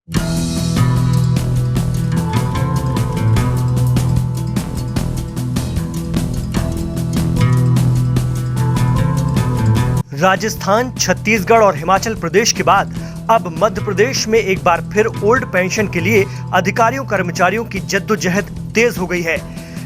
राजस्थान, छत्तीसगढ़ और हिमाचल प्रदेश के बाद अब मध्य प्रदेश में एक बार फिर ओल्ड पेंशन के लिए अधिकारियों कर्मचारियों की जद्दोजहद तेज हो गई है।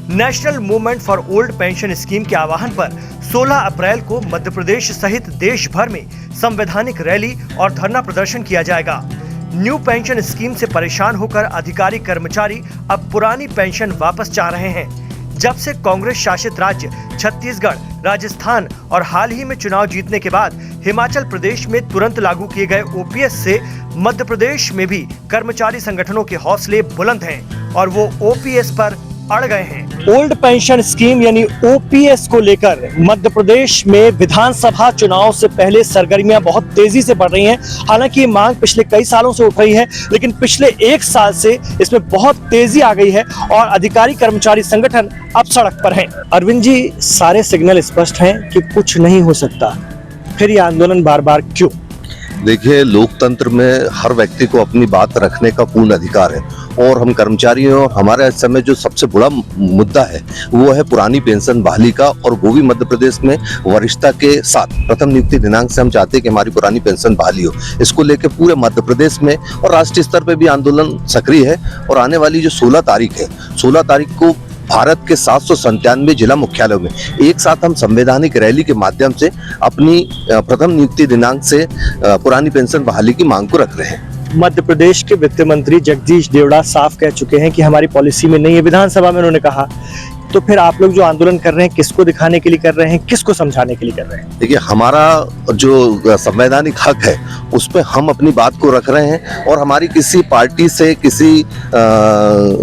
National movement for old pension scheme के आह्वान पर 16 अप्रैल को मध्य प्रदेश सहित देश भर में संवैधानिक रैली और धरना प्रदर्शन किया जाएगा। न्यू पेंशन स्कीम से परेशान होकर अधिकारी कर्मचारी अब पुरानी पेंशन वापस चाह रहे हैं। जब से कांग्रेस शासित राज्य छत्तीसगढ़, राजस्थान और हाल ही में चुनाव जीतने के बाद हिमाचल प्रदेश में तुरंत लागू किए गए ओपीएस से मध्य प्रदेश में भी कर्मचारी संगठनों के हौसले बुलंद हैं और वो ओपीएस पर अड़ गए हैं। ओल्ड पेंशन स्कीम यानी ओपीएस को लेकर मध्य प्रदेश में विधानसभा चुनाव से पहले सरगर्मियां बहुत तेजी से बढ़ रही हैं। हालांकि ये मांग पिछले कई सालों से उठ रही है, लेकिन पिछले एक साल से इसमें बहुत तेजी आ गई है और अधिकारी कर्मचारी संगठन अब सड़क पर हैं। अरविंद जी, सारे सिग्नल स्पष्ट हैं कि कुछ नहीं हो सकता, फिर ये आंदोलन बार बार क्यों? देखिए, लोकतंत्र में हर व्यक्ति को अपनी बात रखने का पूर्ण अधिकार है और हम कर्मचारियों और हमारा इस समय जो सबसे बड़ा मुद्दा है वो है पुरानी पेंशन बहाली का, और वो भी मध्य प्रदेश में वरिष्ठता के साथ प्रथम नियुक्ति दिनांक से हम चाहते हैं कि हमारी पुरानी पेंशन बहाली हो। इसको लेकर पूरे मध्य प्रदेश में और राष्ट्रीय स्तर पर भी आंदोलन सक्रिय है और आने वाली जो 16 तारीख है, 16 तारीख को भारत के 797 जिला मुख्यालयों में एक साथ हम संवैधानिक रैली के माध्यम से अपनी प्रथम नियुक्ति दिनांक से पुरानी पेंशन बहाली की मांग को रख रहे हैं। मध्य प्रदेश के वित्त मंत्री जगदीश देवड़ा साफ कह चुके हैं कि हमारी पॉलिसी में नहीं है। विधानसभा में उन्होंने कहा, तो फिर आप लोग जो आंदोलन कर रहे हैं किसको दिखाने के लिए कर रहे हैं, किसको समझाने के लिए कर रहे हैं? देखिए, हमारा जो संवैधानिक हक है उस पर हम अपनी बात को रख रहे हैं और हमारी किसी पार्टी से, किसी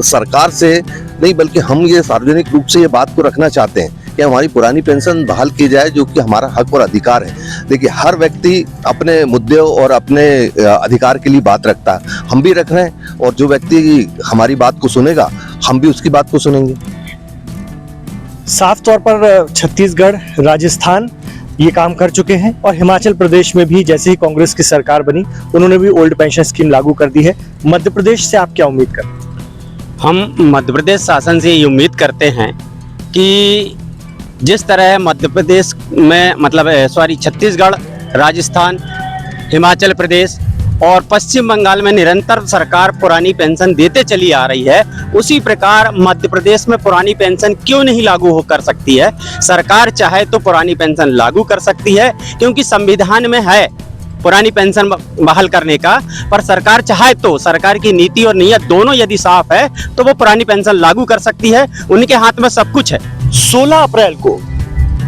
सरकार से नहीं, बल्कि हम ये सार्वजनिक रूप से ये बात को रखना चाहते हैं कि हमारी पुरानी पेंशन बहाल की जाए, जो कि हमारा हक और अधिकार है। देखिए, हर व्यक्ति अपने मुद्दे और अपने अधिकार के लिए बात रखता है, हम भी रख रहे हैं और जो व्यक्ति हमारी बात को सुनेगा हम भी उसकी बात को सुनेंगे। साफ तौर पर छत्तीसगढ़, राजस्थान ये काम कर चुके हैं और हिमाचल प्रदेश में भी जैसे ही कांग्रेस की सरकार बनी उन्होंने भी ओल्ड पेंशन स्कीम लागू कर दी है। मध्य प्रदेश से आप क्या उम्मीद करते हैं? हम मध्य प्रदेश शासन से ये उम्मीद करते हैं कि जिस तरह मध्य प्रदेश में छत्तीसगढ़, राजस्थान, हिमाचल प्रदेश और पश्चिम बंगाल में निरंतर सरकार पुरानी पेंशन देते चली आ रही है, उसी प्रकार मध्य प्रदेश में पुरानी पेंशन क्यों नहीं लागू हो कर सकती है। सरकार चाहे तो पुरानी पेंशन लागू कर सकती है, क्योंकि संविधान में है पुरानी पेंशन बहाल करने का, पर सरकार चाहे तो, सरकार की नीति और नीयत दोनों यदि साफ है तो वो पुरानी पेंशन लागू कर सकती है। उनके हाथ में सब कुछ है। 16 अप्रैल को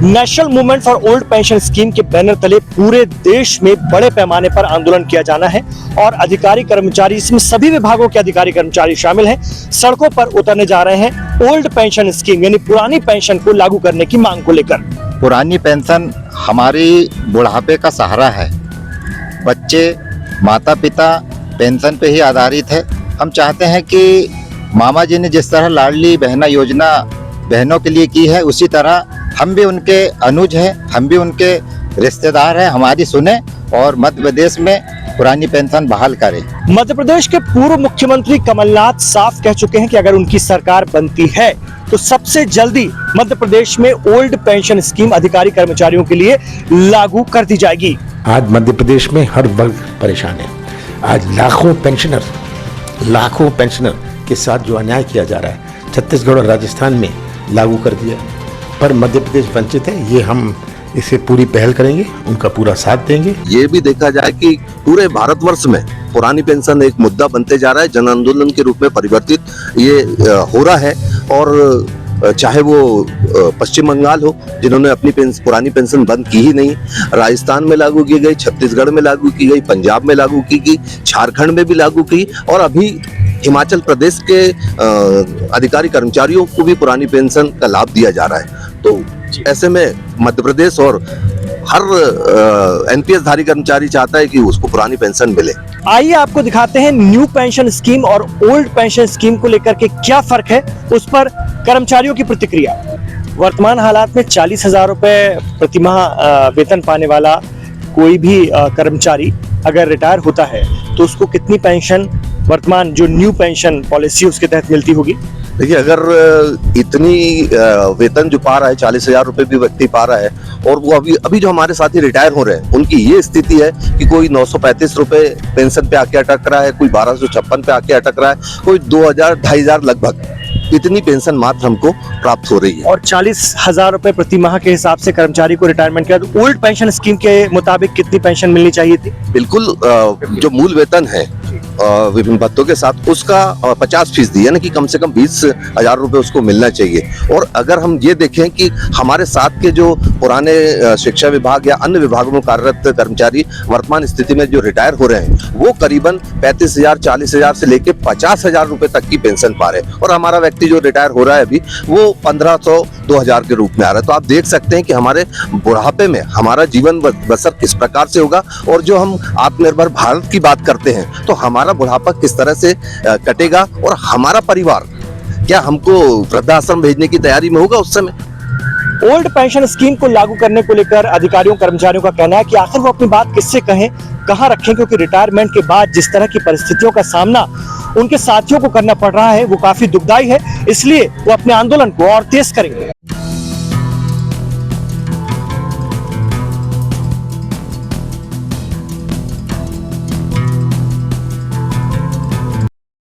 national movement for old pension scheme के बैनर तले पूरे देश में बड़े पैमाने पर आंदोलन किया जाना है और अधिकारी कर्मचारी, इसमें सभी विभागों के अधिकारी कर्मचारी शामिल हैं, सड़कों पर उतरने जा रहे हैं ओल्ड पेंशन स्कीम यानी पुरानी पेंशन को लागू करने की मांग को लेकर। पुरानी पेंशन हमारी बुढ़ापे का सहारा है। बच्चे, माता पिता पेंशन पे ही आधारित है। हम चाहते हैं कि मामा जी ने जिस तरह लाडली बहना योजना बहनों के लिए की है, उसी तरह हम भी उनके अनुज हैं, हम भी उनके रिश्तेदार हैं, हमारी सुने और मध्य प्रदेश में पुरानी पेंशन बहाल करें। मध्य प्रदेश के पूर्व मुख्यमंत्री कमलनाथ साफ कह चुके हैं कि अगर उनकी सरकार बनती है तो सबसे जल्दी मध्य प्रदेश में ओल्ड पेंशन स्कीम अधिकारी कर्मचारियों के लिए लागू कर दी जाएगी। आज मध्य प्रदेश में हर वर्ग परेशान है। आज लाखों पेंशनर के साथ जो अन्याय किया जा रहा है, छत्तीसगढ़ और राजस्थान में लागू कर दिया, पर मध्य प्रदेश वंचित है। ये हम इसे पूरी पहल करेंगे, उनका पूरा साथ देंगे। ये भी देखा जाए कि पूरे भारतवर्ष में पुरानी पेंशन एक मुद्दा बनते जा रहा है, जन आंदोलन के रूप में परिवर्तित ये हो रहा है। और चाहे वो पश्चिम बंगाल हो, जिन्होंने अपनी पुरानी पेंशन बंद की ही नहीं, राजस्थान में लागू की गई, छत्तीसगढ़ में लागू की गई, पंजाब में लागू की गई, झारखंड में भी लागू की, और अभी हिमाचल प्रदेश के अधिकारी कर्मचारियों को भी पुरानी पेंशन का लाभ दिया जा रहा है। तो ऐसे में मध्य प्रदेश और हर एनपीएस धारी कर्मचारी चाहता है कि उसको पुरानी पेंशन मिले। आइए आपको दिखाते हैं न्यू पेंशन स्कीम और ओल्ड पेंशन स्कीम को लेकर के क्या फर्क है, उस पर कर्मचारियों की प्रतिक्रिया। वर्तमान हालात में 40,000 रुपए प्रतिमाह वेतन पाने वाला कोई भी कर्मचारी अगर रिटायर होता है तो उसको कितनी पेंशन वर्तमान जो न्यू पेंशन पॉलिसी उसके तहत मिलती होगी? देखिए, अगर इतनी वेतन जो पा रहा है, 40,000 रुपए भी व्यक्ति पा रहा है, और वो अभी जो हमारे साथी रिटायर हो रहे हैं, उनकी ये स्थिति है कि कोई 935 रुपए पेंशन पे आके अटक रहा है, कोई 1256 पे आके अटक रहा है, कोई 2,000 2,500 लगभग इतनी पेंशन मात्र हमको प्राप्त हो रही है। और 40,000 रुपए प्रति माह के हिसाब से कर्मचारी को रिटायरमेंट के बाद ओल्ड पेंशन स्कीम के मुताबिक कितनी पेंशन मिलनी चाहिए थी? बिल्कुल, जो मूल वेतन है विभिन्न भत्तों के साथ, उसका 50% यानी कि कम से कम 20,000 रुपए उसको मिलना चाहिए। और अगर हम ये देखें कि हमारे साथ के जो पुराने शिक्षा विभाग या अन्य विभागों में कार्यरत कर्मचारी वर्तमान स्थिति में जो रिटायर हो रहे हैं, वो करीबन 35,000 40,000 से लेके 50,000 रुपए तक की पेंशन पा रहे हैं। और हमारा व्यक्ति जो रिटायर हो रहा है अभी, वो 1,500 2,000 के रूप में आ रहा है। तो आप देख सकते हैं कि हमारे बुढ़ापे में हमारा जीवन बसर किस प्रकार से होगा। और जो हम आत्मनिर्भर भारत की बात करते हैं, तो हमारा बुढ़ापा किस तरह से कटेगा, और हमारा परिवार क्या हमको वृद्धाश्रम भेजने की तैयारी में होगा उस समय। ओल्ड पेंशन स्कीम को लागू करने को लेकर अधिकारियों कर्मचारियों का कहना है कि आखिर वो अपनी बात किससे कहें, कहां रखें, क्योंकि रिटायरमेंट के बाद जिस तरह की परिस्थितियों का सामना उनके साथियों को करना पड़ रहा है वो काफी दुखदायी है। इसलिए वो अपने आंदोलन को और तेज करेंगे।